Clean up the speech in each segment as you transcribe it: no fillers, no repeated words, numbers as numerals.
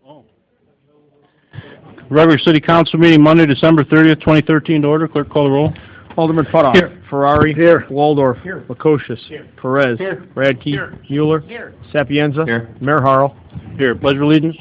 Oh. Regular City Council meeting Monday, December 30th, 2013 to order. Clerk, call the roll. Alderman Putoff. Here. Ferrari. Here. Waldorf. Here. Lukosius. Here. Perez. Here. Radke. Here. Mueller. Here. Sapienza. Here. Mayor Harrell. Here, pledge of allegiance.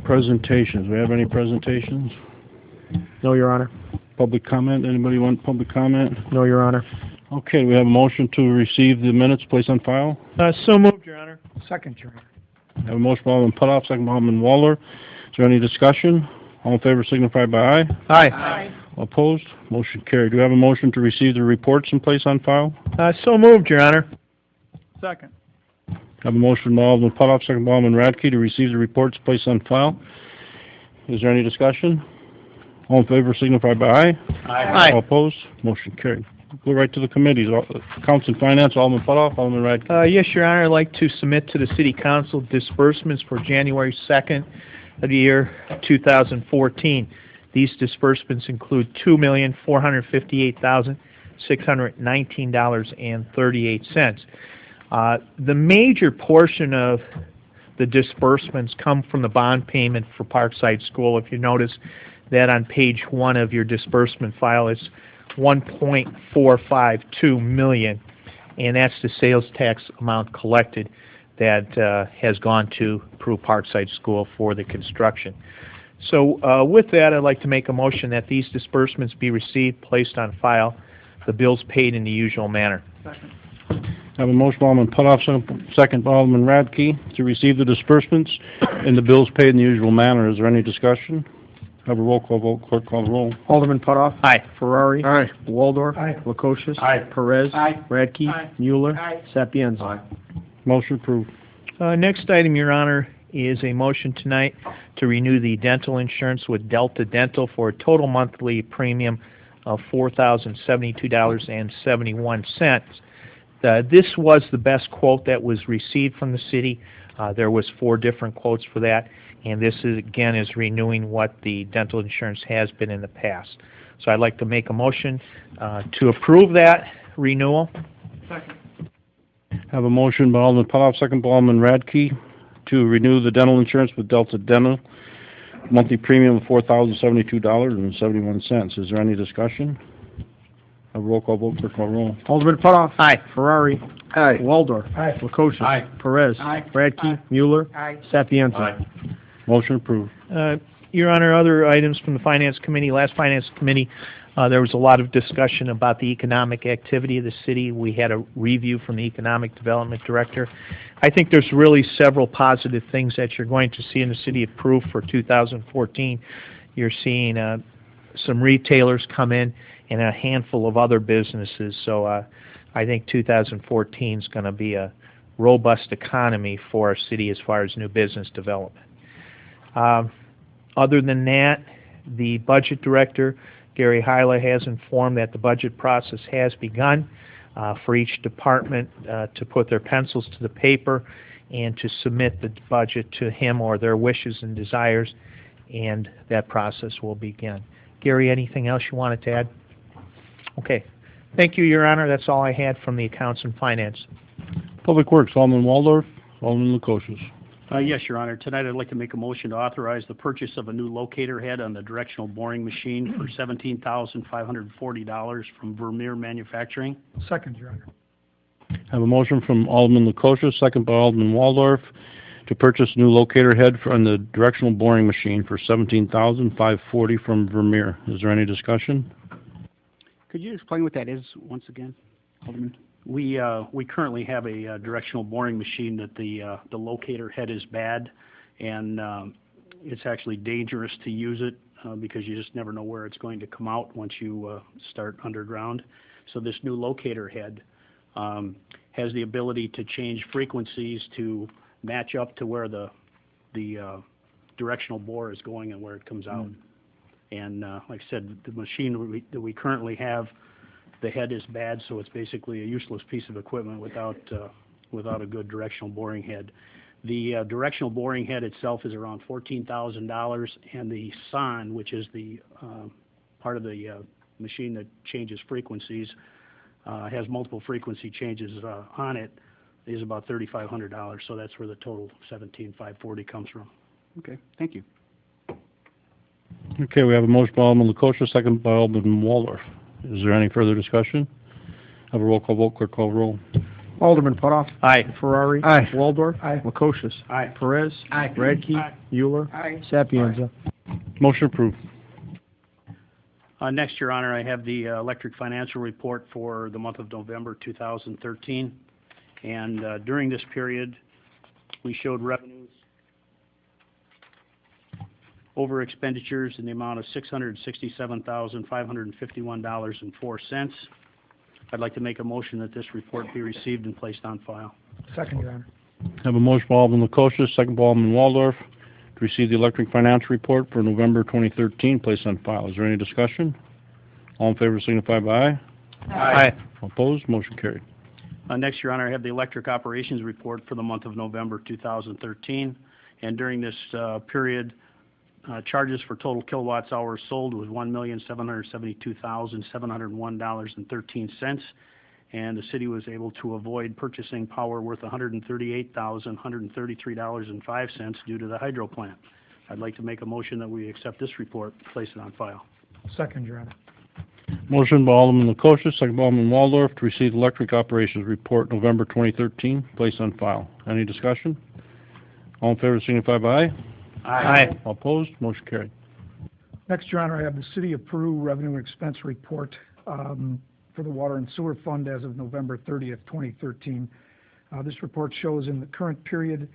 Presentations. We have any presentations? No, Your Honor. Public comment? Anybody want public comment? No, Your Honor. Okay, we have a motion to receive the minutes placed on file. So moved, Your Honor. Second, Your Honor. I have a motion by Alderman Putoff, second by Alderman Waller. Is there any discussion? All in favor signify by aye. Aye. All opposed? Motion carried. Do we have a motion to receive the reports and place on file? So moved, Your Honor. Second. I have a motion by Alderman Putoff, second by Alderman Radke to receive the reports placed on file. Is there any discussion? All in favor signify by aye. Aye. All opposed? Motion carried. Go right to the committees. Accounts and Finance, Alderman Putoff, Alderman Radke. Yes, Your Honor. I'd like to submit to the City Council disbursements for January 2nd of the year 2014. These disbursements include $2,458,619.38. The major portion of the disbursements come from the bond payment for Parkside School. If you notice that on page 1 of your disbursement file, it's $1.452 million, and that's the sales tax amount collected that has gone to Peru Parkside School for the construction. So with that, I'd like to make a motion that these disbursements be received, placed on file, the bills paid in the usual manner. I have a motion by Alderman Putoff, second by Alderman Radke to receive the disbursements and the bills paid in the usual manner. Is there any discussion? Have a roll call vote. Clerk, call the roll. Alderman Putoff. Aye. Ferrari. Aye. Waldorf. Aye. Lukosius. Aye. Perez. Aye. Radke. Aye. Mueller. Aye. Sapienza. Aye. Motion approved. Next item, Your Honor, is a motion tonight to renew the dental insurance with Delta Dental for a total monthly premium of $4,072.71. This was the best quote that was received from the city. There was 4 different quotes for that, and this is again is renewing what the dental insurance has been in the past. So I'd like to make a motion to approve that renewal. Second. I have a motion by Alderman Putoff, second by Alderman Radke to renew the dental insurance with Delta Dental. Monthly premium of $4,072.71. Is there any discussion? A roll call vote. Clerk, call roll. Alderman Putoff. Aye. Ferrari. Aye. Waldorf. Aye. Lukosius. Aye. Perez. Aye. Radke. Aye. Mueller. Aye. Sapienza. Aye. Motion approved. Your Honor, other items from the Finance Committee. Last Finance Committee, there was a lot of discussion about the economic activity of the city. We had a review from the Economic Development Director. I think there's really several positive things that you're going to see in the city of Peru for 2014. You're seeing some retailers come in and a handful of other businesses. So I think 2014 is going to be a robust economy for our city as far as new business development. Other than that, the Budget Director, Gary Hyla, has informed that the budget process has begun for each department to put their pencils to the paper and to submit the budget to him or their wishes and desires, and that process will begin. Gary, anything else you wanted to add? Okay. Thank you, Your Honor. That's all I had from the Accounts and Finance. Public Works, Alderman Waldorf, Alderman Lukosius. Yes, Your Honor. Tonight I'd like to make a motion to authorize the purchase of a new locator head on the directional boring machine for $17,540 from Vermeer Manufacturing. Second, Your Honor. I have a motion from Alderman Lukosius, second by Alderman Waldorf, to purchase a new locator head on the directional boring machine for $17,540 from Vermeer. Is there any discussion? Could you explain what that is once again, Alderman? We currently have a directional boring machine that the locator head is bad, and it's actually dangerous to use it because you just never know where it's going to come out once you start underground. So this new locator head has the ability to change frequencies to match up to where the directional bore is going and where it comes out. And like I said, the machine that we currently have, the head is bad, so it's basically a useless piece of equipment without without a good directional boring head. The directional boring head itself is around $14,000, and the SON, which is the part of the machine that changes frequencies, has multiple frequency changes on it, is about $3,500. So that's where the total $17,540 comes from. Okay, thank you. Okay, we have a motion by Alderman Lukosha, second by Alderman Waldorf. Is there any further discussion? Have a roll call vote, clerk call roll. Alderman Putoff. Aye. Ferrari. Aye. Waldorf. Aye. Lukosius. Aye. Perez. Aye. Radke. Aye. Euler. Aye. Sapienza. Motion approved. Next, Your Honor, I have the electric financial report for the month of November 2013. And during this period, we showed revenues over expenditures in the amount of $667,551.04. I'd like to make a motion that this report be received and placed on file. Second, Your Honor. Have a motion by Alderman Lukosha, second by Alderman Waldorf, to receive the electric financial report for November 2013, placed on file. Is there any discussion? All in favor signify by aye. Aye. Opposed? Motion carried. Next, Your Honor, I have the electric operations report for the month of November 2013. And during this period, charges for total kilowatts hours sold was $1,772,701.13. And the city was able to avoid purchasing power worth $138,133.05 due to the hydro plant. I'd like to make a motion that we accept this report and place it on file. Second, Your Honor. Motion by Alderman Lukosha, second by Alderman Waldorf, to receive the electric operations report November 2013, placed on file. Any discussion? All in favor signify by aye. Aye. All opposed? Motion carried. Next, Your Honor, I have the City of Peru Revenue and Expense Report for the Water and Sewer Fund as of November 30th, 2013. This report shows in the current period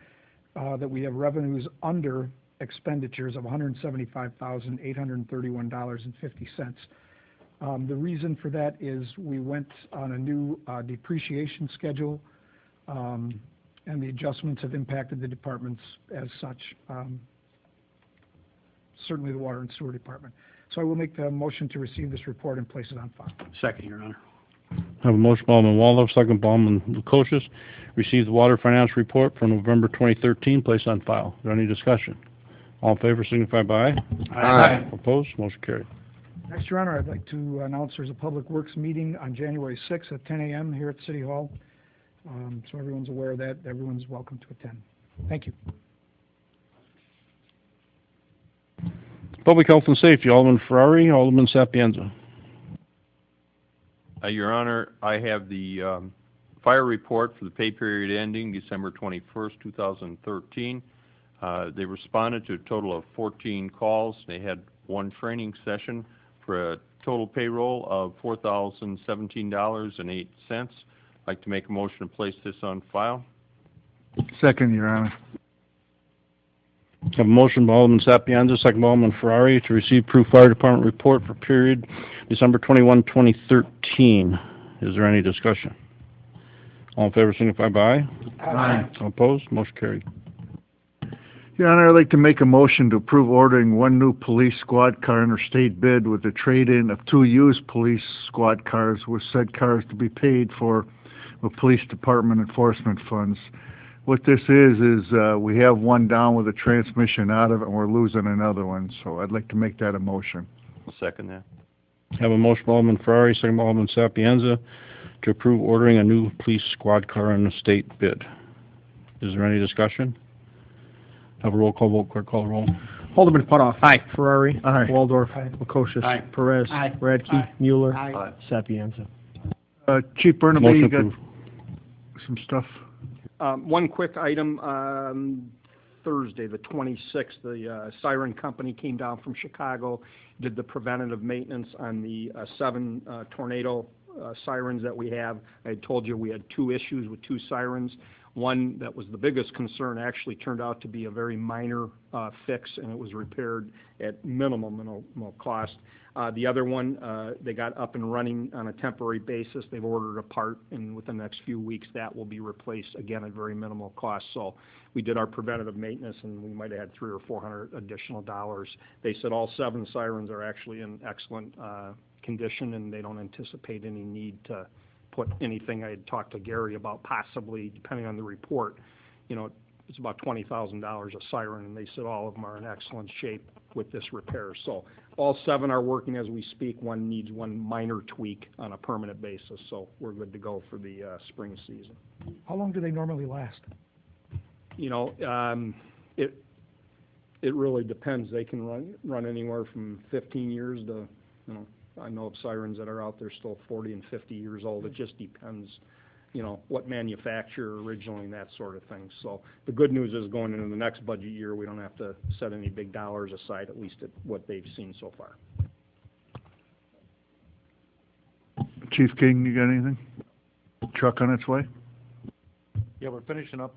that we have revenues under expenditures of $175,831.50. The reason for that is we went on a new depreciation schedule, and the adjustments have impacted the departments as such, certainly the Water and Sewer Department. So I will make the motion to receive this report and place it on file. Second, Your Honor. Have a motion by Alderman Waldorf, second by Alderman Lukosha, receive the water financial report for November 2013, placed on file. Is there any discussion? All in favor signify by aye. Aye. Opposed? Motion carried. Next, Your Honor, I'd like to announce there's a Public Works meeting on January 6th at 10 a.m. here at City Hall. So everyone's aware of that. Everyone's welcome to attend. Thank you. Public Health and Safety, Alderman Ferrari, Alderman Sapienza. Your Honor, I have the fire report for the pay period ending December 21st, 2013. They responded to a total of 14 calls. They had one training session for a total payroll of $4,017.08. I'd like to make a motion to place this on file. Second, Your Honor. Have a motion by Alderman Sapienza, second by Alderman Ferrari, to receive Peru Fire Department report for period December 21, 2013. Is there any discussion? All in favor signify by aye. Aye. All opposed? Motion carried. Your Honor, I'd like to make a motion to approve ordering one new police squad car under state bid with a trade-in of 2 used police squad cars, with said cars to be paid for with police department enforcement funds. What this is we have one down with a transmission out of it, and we're losing another one, so I'd like to make that a motion. I'll second that. Have a motion by Alderman Ferrari, second by Alderman Sapienza, to approve ordering a new police squad car on the state bid. Is there any discussion? Have a roll call vote, clerk call roll. Alderman Putoff. Aye. Ferrari. Aye. Waldorf. Lukosius. Aye. Perez. Aye. Radke. Aye. Mueller. Aye. Sapienza. Chief Burnaby, Motion you got approved. some stuff? One quick item, Thursday, the 26th, the siren company came down from Chicago, did the preventative maintenance on the 7 tornado sirens that we have. I had told you we had 2 issues with 2 sirens. One that was the biggest concern actually turned out to be a very minor fix, and it was repaired at minimal cost. The other one, they got up and running on a temporary basis. They've ordered a part, and within the next few weeks that will be replaced, again, at very minimal cost. So we did our preventative maintenance, and we might have had $300 or $400 additional dollars. They said all 7 sirens are actually in excellent condition, and they don't anticipate any need to put anything I had talked to Gary about possibly, depending on the report, it's about $20,000 a siren, and they said all of them are in excellent shape with this repair. So all 7 are working as we speak. One needs one minor tweak on a permanent basis, so we're good to go for the spring season. How long do they normally last? It really depends. They can run anywhere from 15 years to, I know of sirens that are out there still 40 and 50 years old. It just depends, what manufacturer originally and that sort of thing. So the good news is going into the next budget year, we don't have to set any big dollars aside, at least at what they've seen so far. Chief King, you got anything? Truck on its way? Yeah, we're finishing up,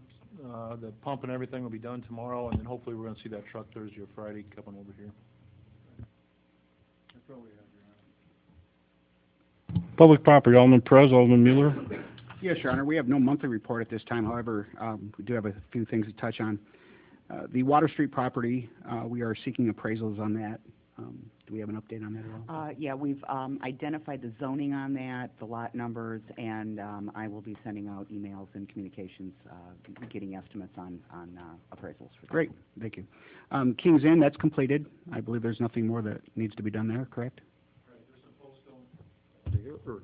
the pump and everything will be done tomorrow, and then hopefully we're gonna see that truck Thursday or Friday coming over here. That's all we have, Your Honor. Public property, Alderman Perez, Alderman Mueller. Yes, Your Honor. We have no monthly report at this time. However, we do have a few things to touch on. The Water Street property, we are seeking appraisals on that. Do we have an update on that at all? Yeah, we've identified the zoning on that, the lot numbers, and I will be sending out emails and communications, getting estimates on appraisals for that. Great, thank you. Kings Inn, that's completed. I believe there's nothing more that needs to be done there, correct?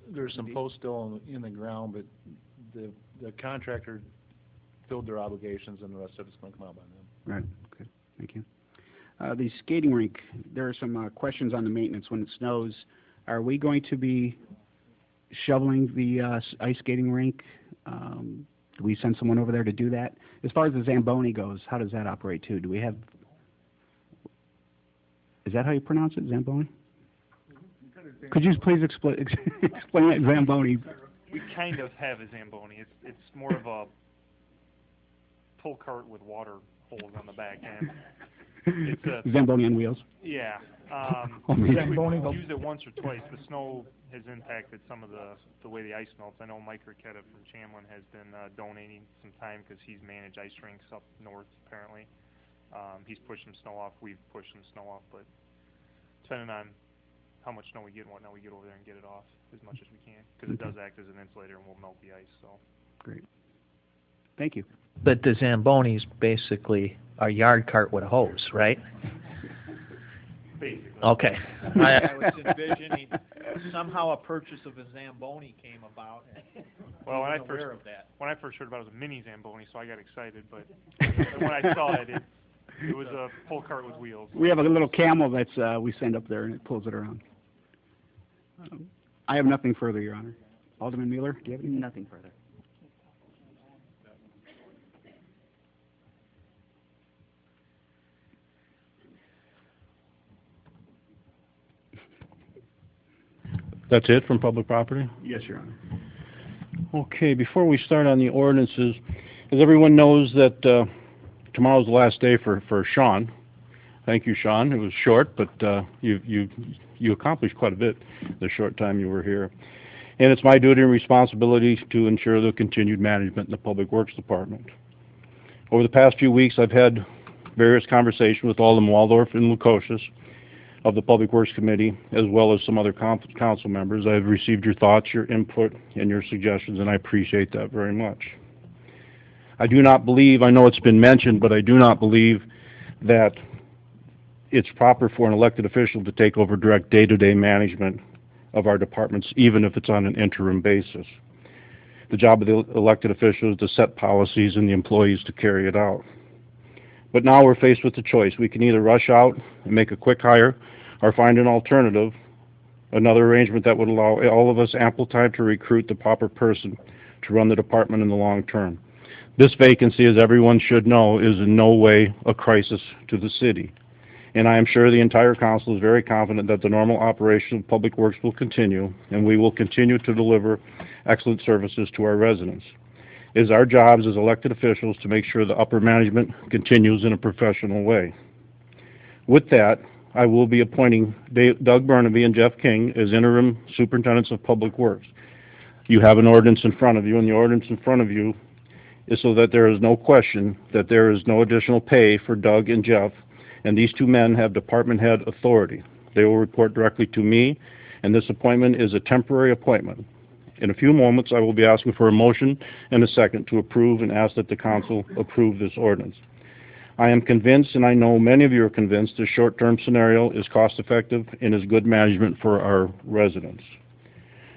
There's some posts still in the ground, but the contractor filled their obligations, and the rest of it's going to come out by them. Right, okay, thank you. The skating rink, there are some questions on the maintenance when it snows. Are we going to be shoveling the ice skating rink? Do we send someone over there to do that? As far as the Zamboni goes, how does that operate too? Do we have, is that how you pronounce it, Zamboni? Could you please explain that Zamboni? We kind of have a Zamboni. It's more of a pull cart with water holes on the back end. It's a Zamboni on wheels? Yeah. Zamboni. We've used it once or twice. The snow has impacted some of the way the ice melts. I know Mike Ricketta from Chamlin has been donating some time because he's managed ice rinks up north, apparently. He's pushed some snow off. We've pushed some snow off, but depending on how much snow we get and whatnot, we get over there and get it off as much as we can, because it does act as an insulator and will melt the ice. So. Great. Thank you. But the Zamboni is basically a yard cart with a hose, right? Basically. Okay. I was envisioning somehow a purchase of a Zamboni came about. Well, when I first heard about it, it was a mini Zamboni, so I got excited. But when I saw it, it was a pull cart with wheels. We have a little camel that's we send up there and it pulls it around. I have nothing further, Your Honor. Alderman Mueller, do you have anything? Nothing further. That's it from public property? Yes, Your Honor. Okay, before we start on the ordinances, as everyone knows that tomorrow's the last day for Sean. Thank you, Sean. It was short, but you accomplished quite a bit the short time you were here. And it's my duty and responsibility to ensure the continued management in the Public Works Department. Over the past few weeks, I've had various conversations with Alderman Waldorf and Lukosius of the Public Works Committee, as well as some other council members. I've received your thoughts, your input, and your suggestions, and I appreciate that very much. I do not believe, I know it's been mentioned, but I do not believe that it's proper for an elected official to take over direct day-to-day management of our departments, even if it's on an interim basis. The job of the elected official is to set policies and the employees to carry it out. But now we're faced with the choice. We can either rush out and make a quick hire or find an alternative, another arrangement that would allow all of us ample time to recruit the proper person to run the department in the long term. This vacancy, as everyone should know, is in no way a crisis to the city. And I am sure the entire council is very confident that the normal operation of Public Works will continue, and we will continue to deliver excellent services to our residents. It is our jobs as elected officials to make sure the upper management continues in a professional way. With that, I will be appointing Doug Burnaby and Jeff King as interim superintendents of Public Works. You have an ordinance in front of you, and the ordinance in front of you is so that there is no question that there is no additional pay for Doug and Jeff, and these two men have department head authority. They will report directly to me, and this appointment is a temporary appointment. In a few moments, I will be asking for a motion and a second to approve and ask that the council approve this ordinance. I am convinced, and I know many of you are convinced, this short-term scenario is cost-effective and is good management for our residents.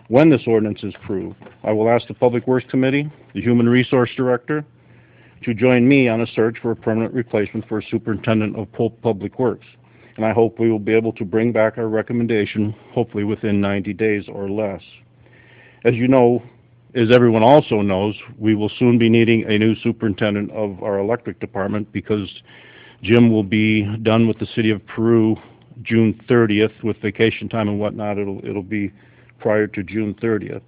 When this ordinance is approved, I will ask the Public Works Committee, the Human Resource Director, to join me on a search for a permanent replacement for a Superintendent of Public Works. And I hope we will be able to bring back our recommendation, hopefully within 90 days or less. As you know, as everyone also knows, we will soon be needing a new superintendent of our electric department because Jim will be done with the City of Peru June 30th with vacation time and whatnot. It'll be prior to June 30th.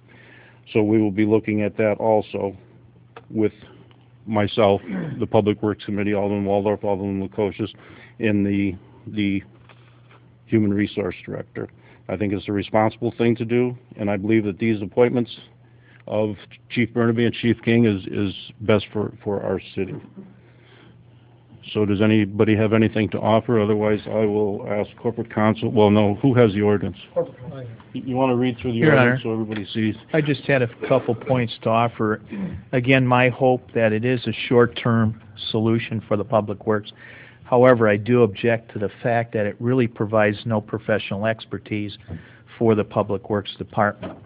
So we will be looking at that also with myself, the Public Works Committee, Alderman Waldorf, Alderman Lukosius, and the Human Resource Director. I think it's a responsible thing to do, and I believe that these appointments of Chief Burnaby and Chief King is best for our city. So does anybody have anything to offer? Otherwise, I will ask corporate counsel. Well, no, who has the ordinance? You want to read through the Your ordinance Honor. so everybody sees? I just had a couple points to offer. Again, my hope that it is a short-term solution for the Public Works. However, I do object to the fact that it really provides no professional expertise for the Public Works Department.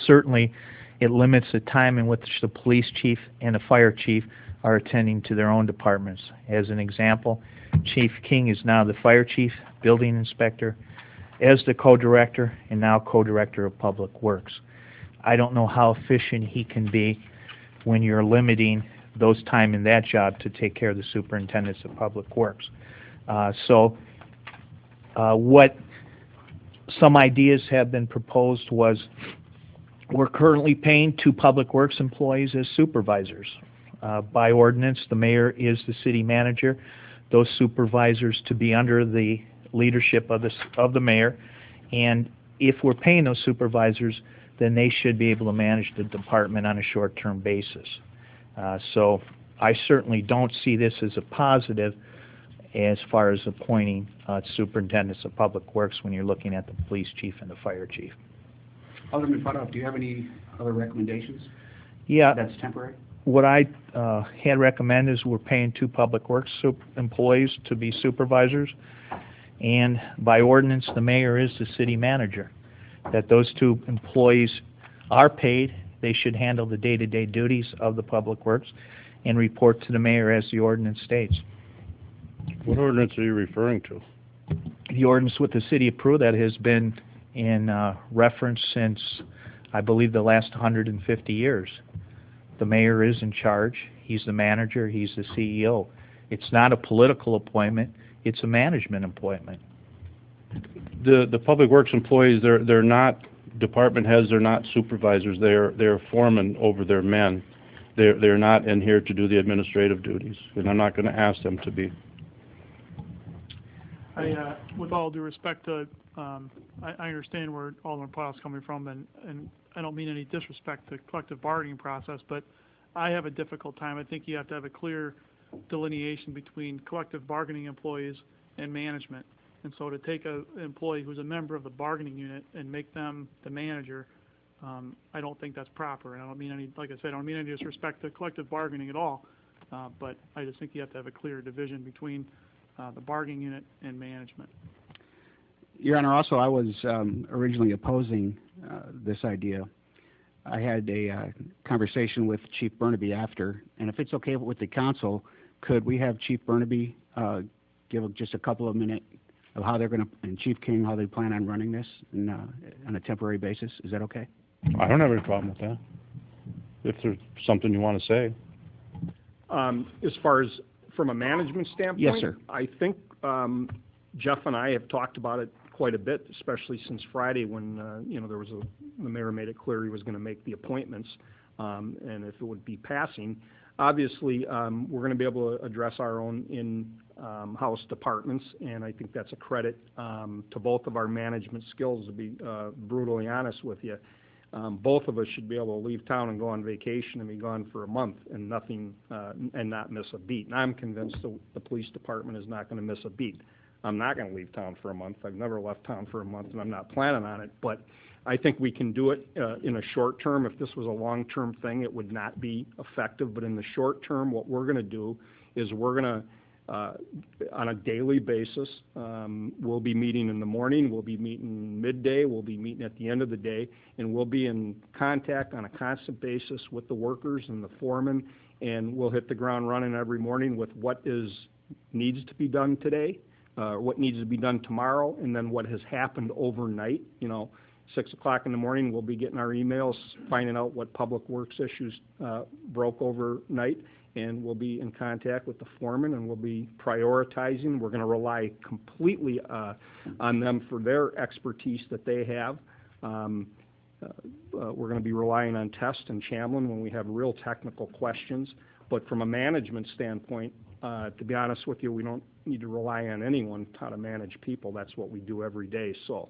Certainly, it limits the time in which the police chief and the fire chief are attending to their own departments. As an example, Chief King is now the fire chief, building inspector, as the co-director, and now co-director of Public Works. I don't know how efficient he can be when you're limiting those time in that job to take care of the superintendents of Public Works. What some ideas have been proposed was we're currently paying 2 Public Works employees as supervisors. By ordinance, the mayor is the city manager. Those supervisors to be under the leadership of the mayor, and if we're paying those supervisors, then they should be able to manage the department on a short-term basis. So I certainly don't see this as a positive as far as appointing superintendents of Public Works when you're looking at the police chief and the fire chief. Alderman Putoff, do you have any other recommendations? Yeah. That's temporary? What I had recommended is we're paying 2 Public Works employees to be supervisors, and by ordinance, the mayor is the city manager. That those 2 employees are paid. They should handle the day-to-day duties of the Public Works and report to the mayor as the ordinance states. What ordinance are you referring to? The ordinance with the city of Peru that has been in reference since, I believe, the last 150 years. The mayor is in charge. He's the manager. He's the CEO. It's not a political appointment. It's a management appointment. The Public Works employees, they're not department heads. They're not supervisors. They're foremen over their men. They're not in here to do the administrative duties, and I'm not going to ask them to be. With all due respect to, I understand where Alderman Powell's coming from, and I don't mean any disrespect to the collective bargaining process, but I have a difficult time. I think you have to have a clear delineation between collective bargaining employees and management. And so to take an employee who's a member of the bargaining unit and make them the manager, I don't think that's proper. And I don't mean any, like I said, I don't mean any disrespect to collective bargaining at all, but I just think you have to have a clear division between the bargaining unit and management. Your Honor, also I was originally opposing this idea. I had a conversation with Chief Burnaby after, and if it's okay with the council, could we have Chief Burnaby give just a couple of minutes of how they're going to, and Chief King, how they plan on running this on a temporary basis? Is that okay? I don't have any problem with that. If there's something you want to say. As far as from a management standpoint? Yes, sir. I think Jeff and I have talked about it quite a bit, especially since Friday when, there was the mayor made it clear he was going to make the appointments, and if it would be passing. Obviously, we're going to be able to address our own in-house departments, and I think that's a credit to both of our management skills, to be brutally honest with you. Both of us should be able to leave town and go on vacation and be gone for a month and nothing, and not miss a beat. And I'm convinced the police department is not going to miss a beat. I'm not going to leave town for a month. I've never left town for a month, and I'm not planning on it. But I think we can do it in a short term. If this was a long-term thing, it would not be effective. But in the short term, what we're going to do is we're going to, on a daily basis, we'll be meeting in the morning, we'll be meeting midday, we'll be meeting at the end of the day, and we'll be in contact on a constant basis with the workers and the foremen, and we'll hit the ground running every morning with what needs to be done today, what needs to be done tomorrow, and then what has happened overnight. 6 o'clock in the morning, we'll be getting our emails, finding out what public works issues broke overnight, and we'll be in contact with the foreman, and we'll be prioritizing. We're going to rely completely on them for their expertise that they have. We're going to be relying on Test and Chamlin when we have real technical questions. But from a management standpoint, to be honest with you, we don't need to rely on anyone how to manage people. That's what we do every day. So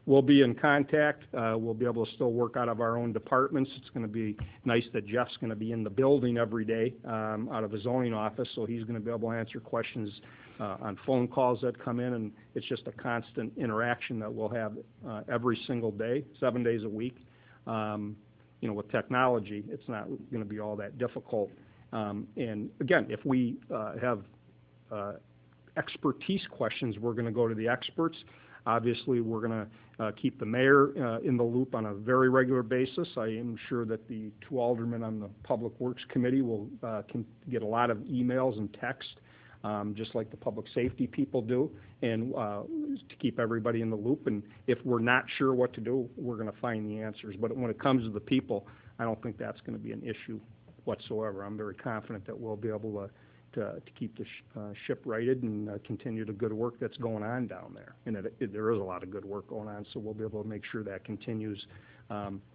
we'll be in contact. We'll be able to still work out of our own departments. It's going to be nice that Jeff's going to be in the building every day out of the zoning office, so he's going to be able to answer questions on phone calls that come in, and it's just a constant interaction that we'll have every single day, 7 days a week. With technology, it's not going to be all that difficult. And again, if we have expertise questions, we're going to go to the experts. Obviously, we're going to keep the mayor in the loop on a very regular basis. I am sure that the 2 aldermen on the Public Works Committee will can get a lot of emails and text, just like the public safety people do, and to keep everybody in the loop. And if we're not sure what to do, we're going to find the answers. But when it comes to the people, I don't think that's going to be an issue whatsoever. I'm very confident that we'll be able to keep the ship righted and continue the good work that's going on down there. And there is a lot of good work going on, so we'll be able to make sure that continues.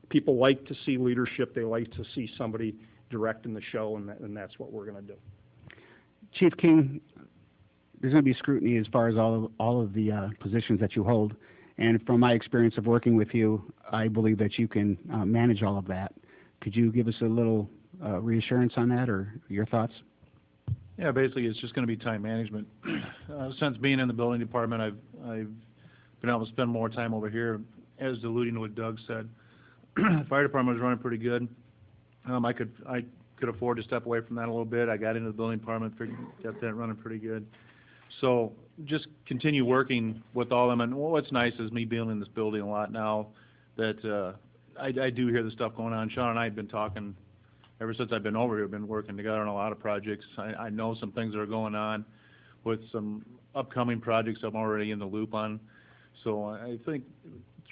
People like to see leadership. They like to see somebody directing the show, and that's what we're going to do. Chief King, there's going to be scrutiny as far as all of the positions that you hold. And from my experience of working with you, I believe that you can manage all of that. Could you give us a little reassurance on that, or your thoughts? Yeah, basically it's just going to be time management. Since being in the building department, I've been able to spend more time over here. As alluding to what Doug said, the fire department was running pretty good. I could afford to step away from that a little bit. I got into the building department, got that running pretty good. So just continue working with all of them. And what's nice is me being in this building a lot now that I do hear the stuff going on. Sean and I have been talking ever since I've been over here. We've been working together on a lot of projects. I know some things that are going on with some upcoming projects I'm already in the loop on. So I think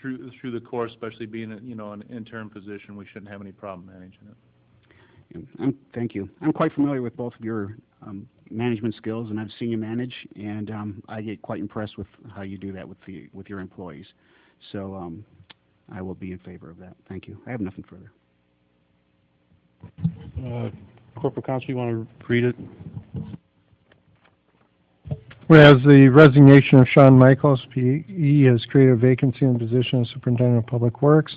through the course, especially being an interim position, we shouldn't have any problem managing it. Thank you. I'm quite familiar with both of your management skills, and I've seen you manage, and I get quite impressed with how you do that with your employees. So I will be in favor of that. Thank you. I have nothing further. Corporate Counsel, you want to read it? Whereas the resignation of Sean Michaels, P.E., has created a vacancy in the position of Superintendent of Public Works,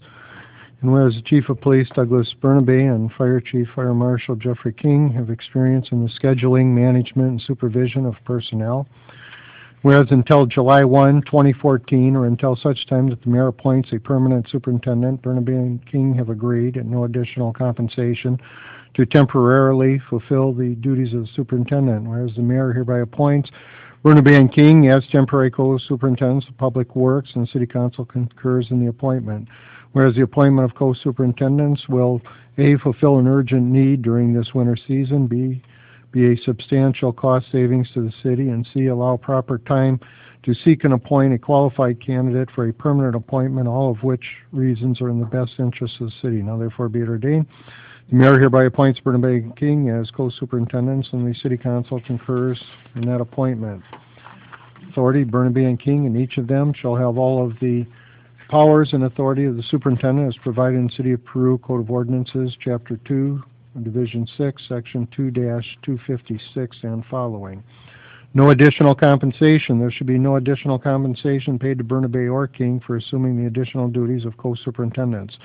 and whereas the Chief of Police, Douglas Burnaby, and Fire Chief Fire Marshal Jeffrey King have experience in the scheduling, management, and supervision of personnel, whereas until July 1, 2014, or until such time that the mayor appoints a permanent superintendent, Burnaby and King have agreed at no additional compensation to temporarily fulfill the duties of the superintendent, whereas the mayor hereby appoints Burnaby and King as temporary co-superintendents of Public Works, and City Council concurs in the appointment. Whereas the appointment of co-superintendents will A, fulfill an urgent need during this winter season, B, be a substantial cost savings to the city, and C, allow proper time to seek and appoint a qualified candidate for a permanent appointment, all of which reasons are in the best interest of the city. Now therefore be it ordained, the mayor hereby appoints Burnaby and King as co-superintendents, and the City Council concurs in that appointment. Authority, Burnaby and King, and each of them shall have all of the powers and authority of the superintendent as provided in City of Peru Code of Ordinances, Chapter 2, Division 6, Section 2-256 and following. No additional compensation. There should be no additional compensation paid to Burnaby or King for assuming the additional duties of co-superintendents.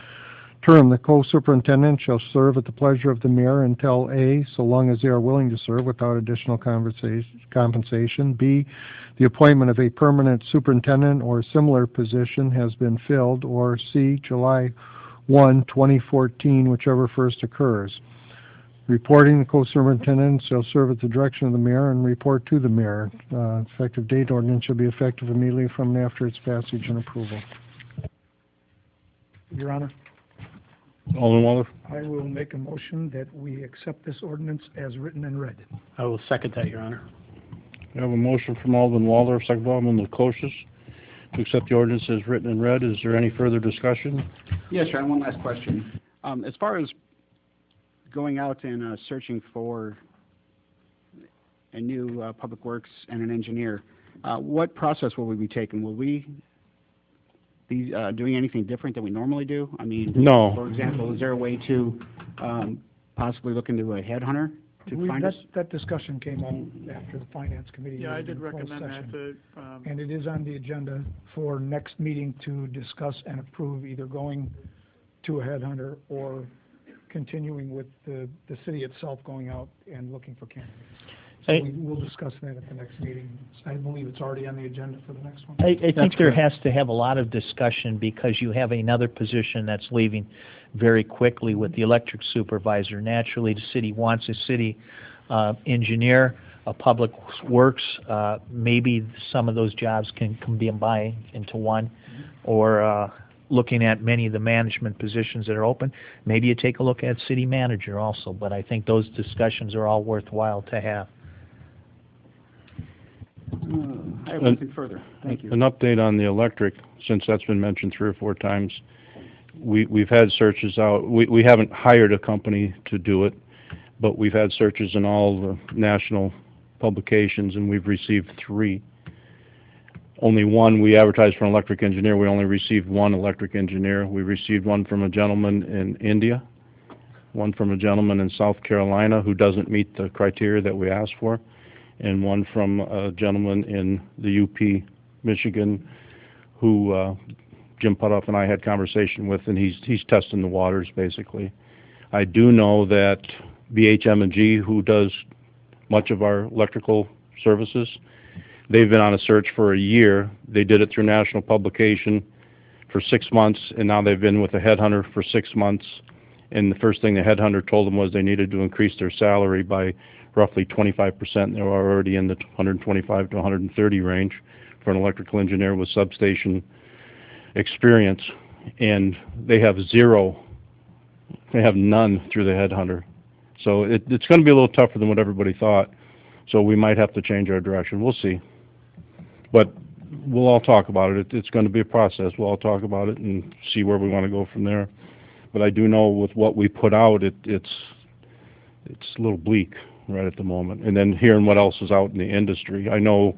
term, the co-superintendent shall serve at the pleasure of the mayor until A, so long as they are willing to serve without additional compensation, B, the appointment of a permanent superintendent or similar position has been filled, or C, July 1, 2014, whichever first occurs. Reporting, the co-superintendent shall serve at the direction of the mayor and report to the mayor. Effective date, ordinance shall be effective immediately from and after its passage and approval. Your Honor, Alderman Waldorf? I will make a motion that we accept this ordinance as written and read. I will second that, Your Honor. We have a motion from Alderman Waldorf, second by Alderman Lukosius, to accept the ordinance as written and read. Is there any further discussion? Yes, sir, and one last question. As far as going out and searching for a new public works and an engineer, what process will we be taking? Will we be doing anything different than we normally do? I mean, No. For example, is there a way to possibly look into a headhunter to find us? That discussion came up after the finance committee. Yeah, I meeting did in closed recommend that session. to, And it is on the agenda for next meeting to discuss and approve either going to a headhunter or continuing with the city itself going out and looking for candidates. So we will discuss that at the next meeting. I believe it's already on the agenda for the next one. I think there has to have a lot of discussion because you have another position that's leaving very quickly with the electric supervisor. Naturally, the city wants a city engineer, a public works. Maybe some of those jobs can combine into one, or looking at many of the management positions that are open. Maybe you take a look at city manager also, but I think those discussions are all worthwhile to have. I have nothing further. Thank you. An update on the electric, since that's been mentioned 3 or 4 times. We've had searches out. We haven't hired a company to do it, but we've had searches in all the national publications, and we've received 3. Only one, we advertised for an electric engineer. We only received 1 electric engineer. We received one from a gentleman in India, one from a gentleman in South Carolina who doesn't meet the criteria that we asked for, and one from a gentleman in the UP, Michigan, who Jim Putoff and I had conversation with, and he's testing the waters, basically. I do know that BHM&G, who does much of our electrical services, they've been on a search for a year. They did it through national publication for 6 months, and now they've been with a headhunter for 6 months. And the first thing the headhunter told them was they needed to increase their salary by roughly 25%. They were already in the 125 to 130 range for an electrical engineer with substation experience. And they have 0. They have none through the headhunter. So it's going to be a little tougher than what everybody thought. So we might have to change our direction. We'll see. But we'll all talk about it. It's going to be a process. We'll all talk about it and see where we want to go from there. But I do know with what we put out, it's a little bleak right at the moment. And then hearing what else is out in the industry. I know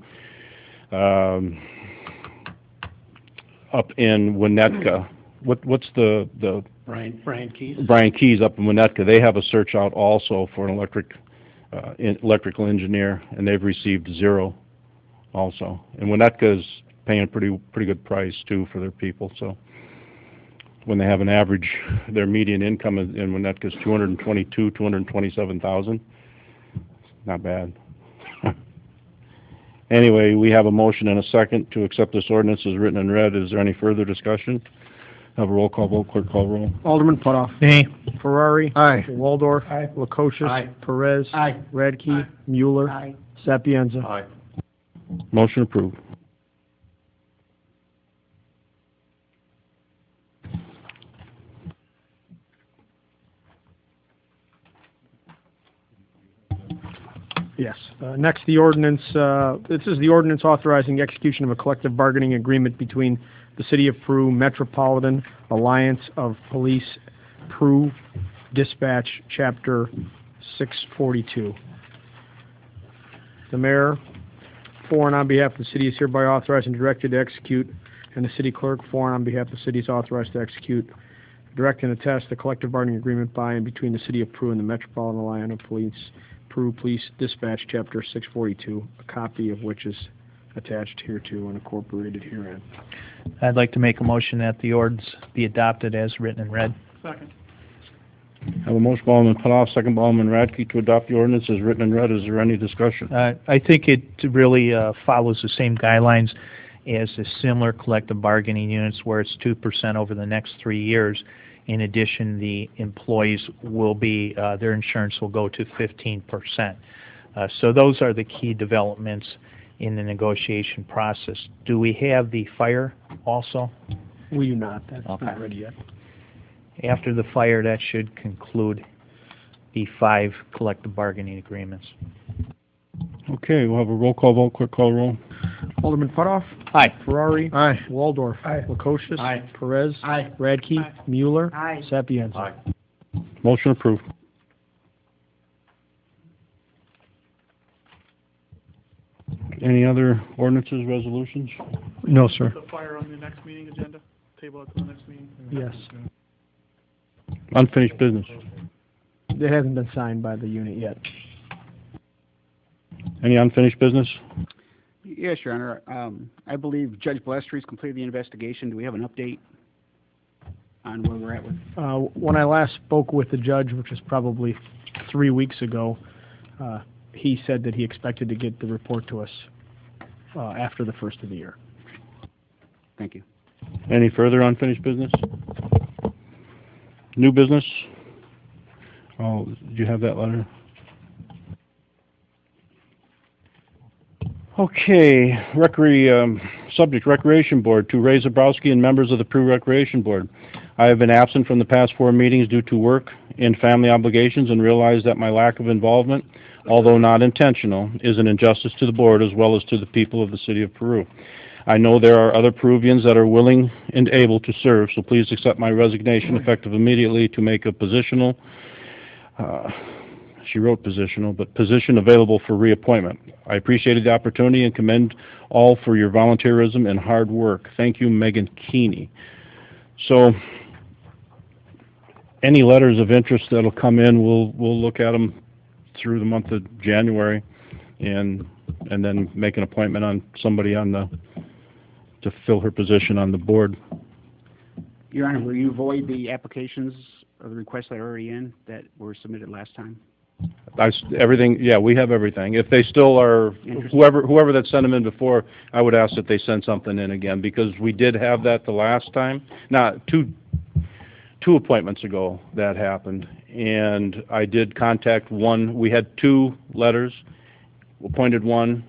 up in Winnetka, what's the Brian Keys? Brian Keys up in Winnetka, they have a search out also for an electrical engineer, and they've received 0 also. And Winnetka's paying a pretty good price too for their people. So when they have an average, their median income in Winnetka's $227,000. Not bad. Anyway, we have a motion and a second to accept this ordinance as written and read. Is there any further discussion? Have a roll call vote. Clerk call roll. Alderman Putoff. Nay. Ferrari. Aye. Waldorf. Aye. Lukosius. Aye. Perez. Aye. Radke. Mueller. Aye. Sapienza. Aye. Motion approved. Yes. Next, the ordinance, this is the ordinance authorizing the execution of a collective bargaining agreement between the City of Peru Metropolitan Alliance of Police, Peru Dispatch, Chapter 642. The mayor, for and on behalf of the city, is hereby authorized and directed to execute, and the city clerk, for and on behalf of the city, is authorized to execute, direct and attest the collective bargaining agreement by and between the City of Peru and the Metropolitan Alliance of Police, Peru Police Dispatch, Chapter 642, a copy of which is attached hereto and incorporated herein. I'd like to make a motion that the ordinance be adopted as written and read. Second. I have a motion by Alderman Putoff, second by Alderman Radke to adopt the ordinance as written and read. Is there any discussion? I think it really follows the same guidelines as the similar collective bargaining units where it's 2% over the next 3 years. In addition, the employees will be, their insurance will go to 15%. So those are the key developments in the negotiation process. Do we have the fire also? We do not. That's Okay. not ready yet. After the fire, that should conclude the 5 collective bargaining agreements. Okay, we'll have a roll call vote. Quick call roll. Alderman Putoff. Aye. Ferrari. Aye. Waldorf. Aye. Lukosius. Aye. Perez. Aye. Radke. Aye. Mueller. Aye. Sapienza. Motion approved. Any other ordinances, resolutions? No, sir. Put the fire on the next meeting agenda, table it to the next meeting. Yes. Unfinished business. It hasn't been signed by the unit yet. Any unfinished business? Yes, Your Honor. I believe Judge Blestry's completed the investigation. Do we have an update on where we're at with? When I last spoke with the judge, which was probably 3 weeks ago, he said that he expected to get the report to us after the first of the year. Thank you. Any further unfinished business? New business? Oh, did you have that letter? Okay, subject, Recreation Board, to Ray Zabrowski and members of the Peru Recreation Board. I have been absent from the past 4 meetings due to work and family obligations and realize that my lack of involvement, although not intentional, is an injustice to the board as well as to the people of the city of Peru. I know there are other Peruvians that are willing and able to serve, so please accept my resignation effective immediately to make a positional, she wrote positional, but position available for reappointment. I appreciated the opportunity and commend all for your volunteerism and hard work. Thank you, Megan Keeney. So, any letters of interest that'll come in, we'll look at them through the month of January, and then make an appointment on somebody to fill her position on the board. Your Honor, will you void the applications or the requests that are already in that were submitted last time? Everything, yeah, we have everything. If they still are, whoever that sent them in before, I would ask that they send something in again, because we did have that the last time. Not two appointments ago that happened, and I did contact one. We had 2 letters, appointed one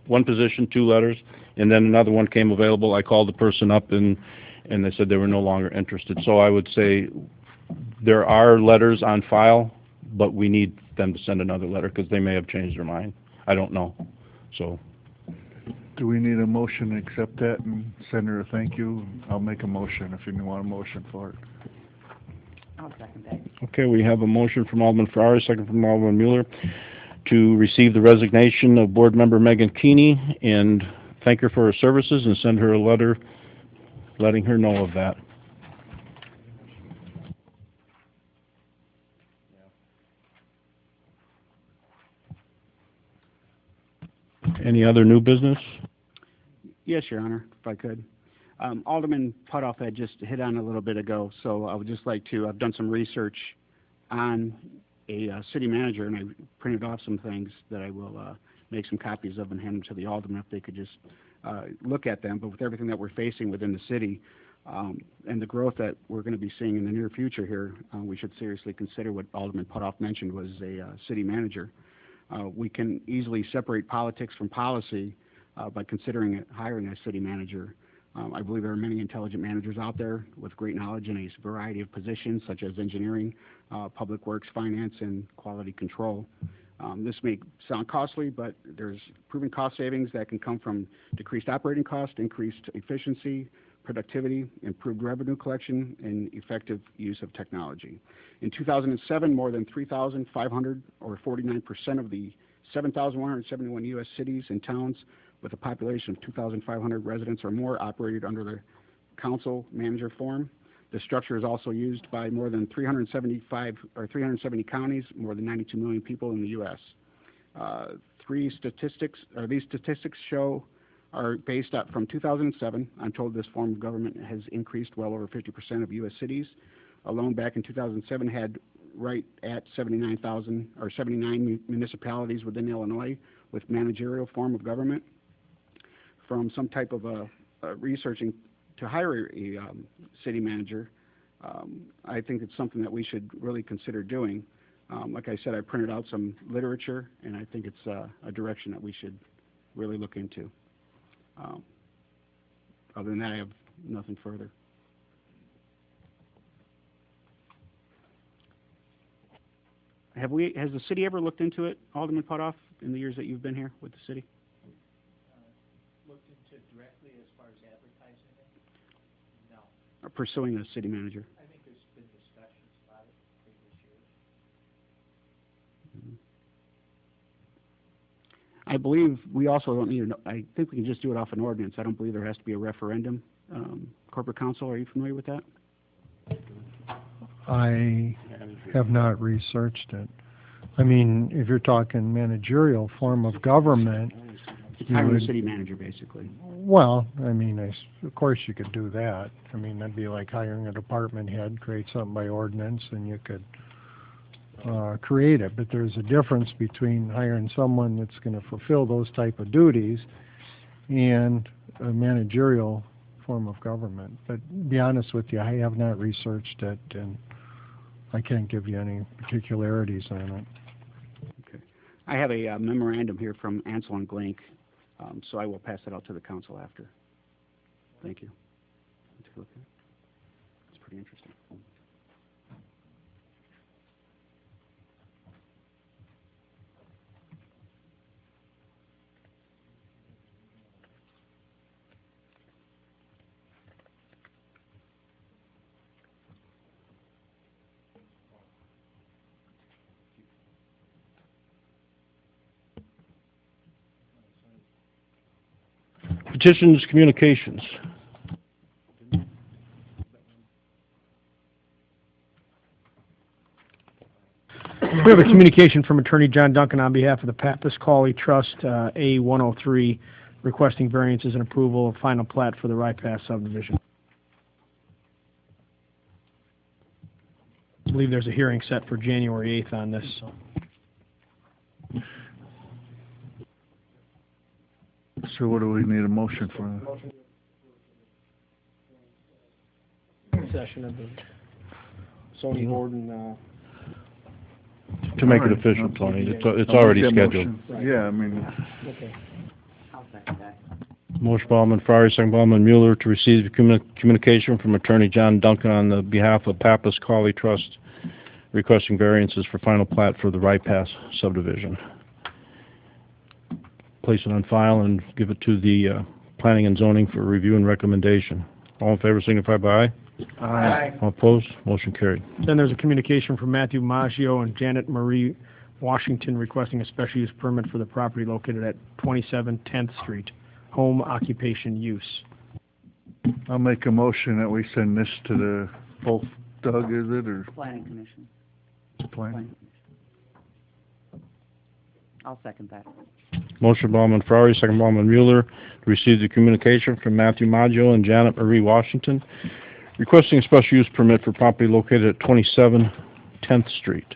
position, 2 letters, and then another one came available. I called the person up, and they said they were no longer interested. So I would say there are letters on file, but we need them to send another letter because they may have changed their mind. I don't know. So, Do we need a motion to accept that and send her a thank you? I'll make a motion if you want a motion for it. I'll second that. okay, we have a motion from Alderman Ferrari, second from Alderman Mueller, to receive the resignation of board member Megan Keeney and thank her for her services and send her a letter letting her know of that. Any other new business? Yes, Your Honor, if I could. Alderman Putoff had just hit on a little bit ago, so I would just like to, I've done some research on a city manager, and I printed off some things that I will make some copies of and hand them to the aldermen if they could just look at them. But with everything that we're facing within the city and the growth that we're going to be seeing in the near future here, we should seriously consider what Alderman Putoff mentioned was a city manager. We can easily separate politics from policy by considering hiring a city manager. I believe there are many intelligent managers out there with great knowledge in a variety of positions such as engineering, public works, finance, and quality control. This may sound costly, but there's proven cost savings that can come from decreased operating cost, increased efficiency, productivity, improved revenue collection, and effective use of technology. In 2007, more than 3,500, or 49% of the 7,171 U.S. cities and towns with a population of 2,500 residents or more operated under the council manager form. The structure is also used by more than 370 counties, more than 92 million people in the U.S. These statistics are based up from 2007. I'm told this form of government has increased well over 50% of U.S. cities. alone back in 2007 had right at 79,000 or 79 municipalities within Illinois with managerial form of government. From some type of researching to hire a city manager, I think it's something that we should really consider doing. Like I said, I printed out some literature, and I think it's a direction that we should really look into. Other than that, I have nothing further. Has the city ever looked into it, Alderman Putoff, in the years that you've been here with the city? Looked into directly as far as advertising it? No. Or pursuing a city manager? I think there's been discussions about it previous years. I believe we also don't need I think we can just do it off an ordinance. I don't believe there has to be a referendum. Corporate Counsel, are you familiar with that? I have not researched it. I mean, if you're talking managerial form of government, Hiring a city manager, basically. Well, I mean, of course you could do that. I mean, that'd be like hiring a department head, create something by ordinance, and you could create it. But there's a difference between hiring someone that's going to fulfill those type of duties and a managerial form of government. But to be honest with you, I have not researched it, and I can't give you any particularities on it. Okay. I have a memorandum here from Ansel and Glank, so I will pass it out to the council after. Thank you. Take a look at it. It's pretty interesting. Petitions, communications. We have a communication from Attorney John Duncan on behalf of the Pappas Cawley Trust, A103, requesting variances and approval of final plat for the Rye Pass subdivision. I believe there's a hearing set for January 8th on this. So what do we need a motion for? Session of the zoning board and, To make it official, Tony, it's already scheduled. Yeah, I mean. okay. I'll second that. Motion by Alderman Fryer, second by Alderman Mueller to receive communication from Attorney John Duncan on the behalf of Pappas Cawley Trust requesting variances for final plat for the Rye Pass subdivision. Place it on file and give it to the Planning and Zoning for review and recommendation. All in favor signify by aye. Aye. All opposed? Motion carried. Then there's a communication from Matthew Maggio and Janet Marie Washington requesting a special use permit for the property located at 27 10th Street, home occupation use. I'll make a motion that we send this to the, both Doug, is it, or? Planning Commission. Planning. I'll second that. Motion by Alderman Frary, second by Alderman Mueller to receive the communication from Matthew Maggio and Janet Marie Washington requesting a special use permit for property located at 27 10th Street.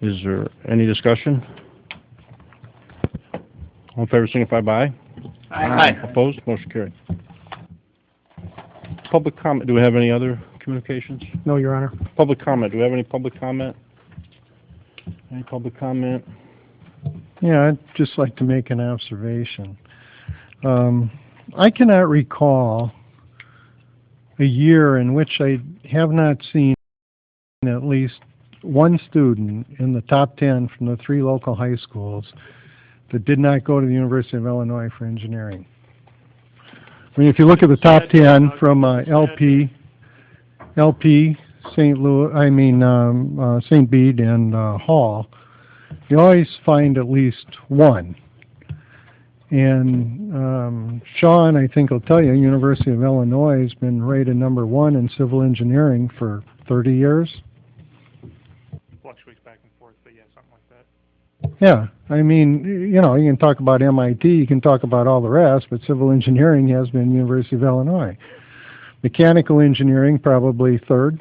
Is there any discussion? All in favor signify by aye. Aye. Opposed? Motion carried. Public comment. Do we have any other communications? No, Your Honor. Public comment. Do we have any public comment? Any public comment? Yeah, I'd just like to make an observation. I cannot recall a year in which I have not seen at least one student in the top 10 from the 3 local high schools that did not go to the University of Illinois for engineering. I mean, if you look at the top 10 from LP, St. Louis, St. Bede, and Hall, you always find at least one. And Sean, I think, will tell you, University of Illinois has been rated #1 in civil engineering for 30 years. Fluctuates back and forth, but yeah, something like that. Yeah, I mean, you know, you can talk about MIT, you can talk about all the rest, but civil engineering has been University of Illinois. Mechanical engineering, probably 3rd.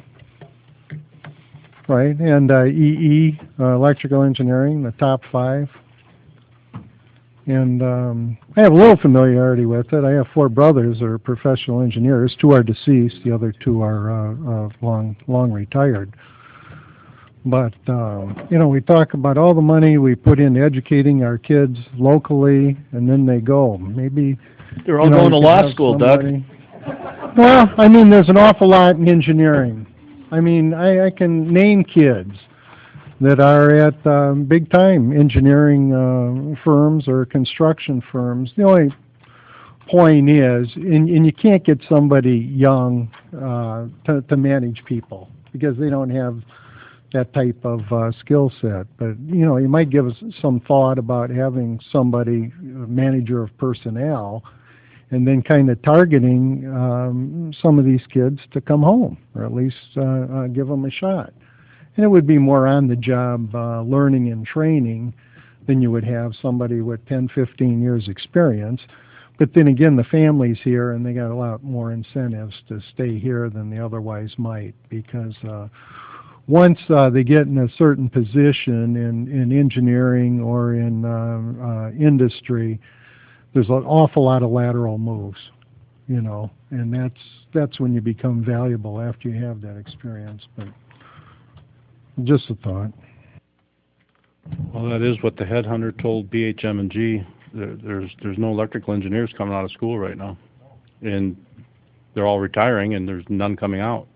right? And EE, electrical engineering, the top 5. And I have a little familiarity with it. I have 4 brothers that are professional engineers. 2 are deceased. The other 2 are long retired. But, we talk about all the money we put into educating our kids locally, and then they go. Maybe They're all going to law school, Doug. Well, I mean, there's an awful lot in engineering. I mean, I can name kids that are at big-time engineering firms or construction firms. The only point is, and you can't get somebody young to manage people because they don't have that type of skill set. But, you might give us some thought about having somebody, manager of personnel, and then kind of targeting some of these kids to come home, or at least give them a shot. And it would be more on-the-job learning and training than you would have somebody with 10, 15 years experience. But then again, the family's here, and they got a lot more incentives to stay here than they otherwise might, because once they get in a certain position in engineering or in industry, there's an awful lot of lateral moves, and that's when you become valuable after you have that experience. But just a thought. Well, that is what the headhunter told BHM&G. There's no electrical engineers coming out of school right now, and they're all retiring, and there's none coming out.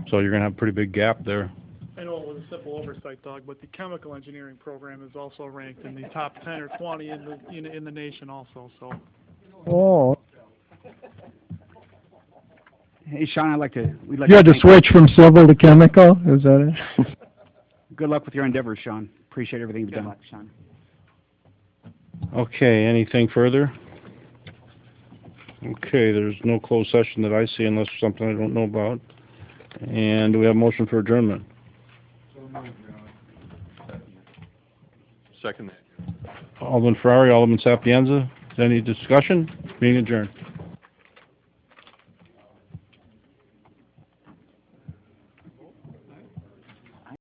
So you're going to have a pretty big gap there. I know it was a simple oversight, Doug, but the chemical engineering program is also ranked in the top 10 or 20 in the nation also, so. Oh. Hey, Sean, You had to switch from civil to chemical? Is that it? Good luck with your endeavors, Sean. Appreciate everything you've done. Good luck, Sean. Okay, anything further? Okay, there's no closed session that I see unless there's something I don't know about. And do we have a motion for adjournment? Second. Alderman Ferrari, Alderman Sapienza, any discussion? Meeting adjourned.